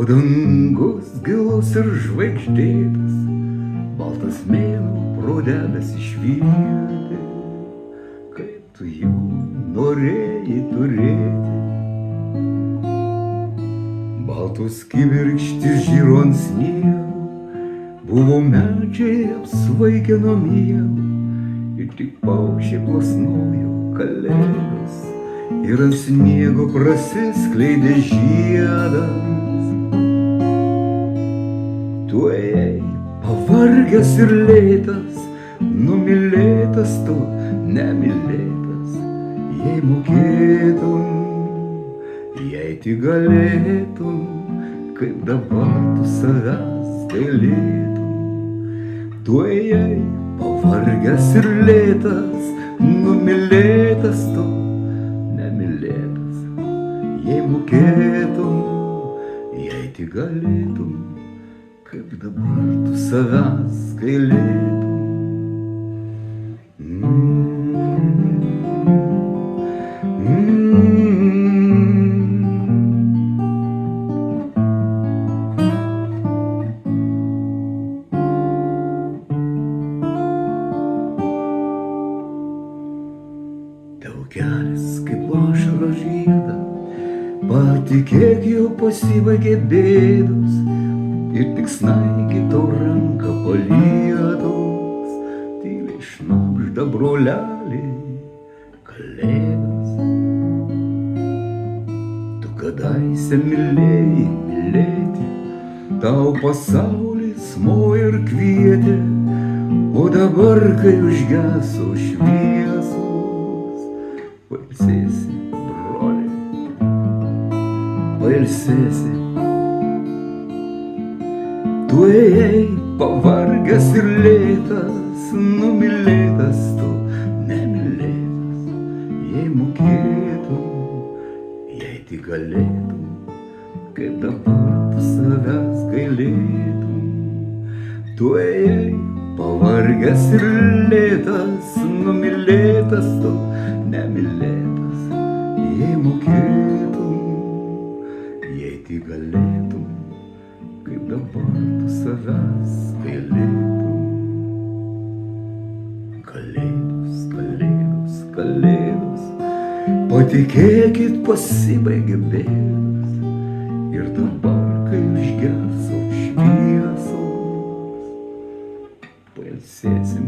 O dangus gilus ir žvaigždėtas, baltas mėnuo pro debesį švietė, kaip tu jų norėjai turėti. Baltos kibirkštys žiro ant sniego, buvo medžiai apsvaigę nuo miego, ir tik paukščiai plasnojo kalėdos, ir ant sniego prasiskleidė žiedas. Tu ėjai pavargęs ir lėtas, numylėtas tu, nemylėtas, jei mokėtum, jei tik galėtum, kaip dabar tu savęs gailėtum. Tu ėjai pavargęs ir lėtas, numylėtas tu, nemylėtas, jei mokėtum, jei tik galėtum, kaip dabar tu savęs gailėtum. Tavo kelias kaip ašaro žiedą, patikėk, jau pasibaigė bėdos, ir tik snaigė tau ranką palietos, tyliai šnabžda broleliai kalėdos. Tu kadaise mylėjai mylėti, tau pasaulis mojo ir kvietė, o dabar, kai užgeso šviesos, pailsėsi, broli, pailsėsi. Tu ėjai pavargęs ir lėtas, numylėtas tu, nemylėtas, jei mokėtum, jei tik galėtum, kaip dabar tu savęs gailėtum. Tu ėjai pavargęs ir lėtas, numylėtas tu, nemylėtas, jei mokėtum, jei tik galėtum, kaip dabar tu savęs gailėtum. Kalėdos, kalėdos, kalėdos, patikėkit, pasibaigė bėdos, ir dabar, kai užgeso šviesos, pailsėsim,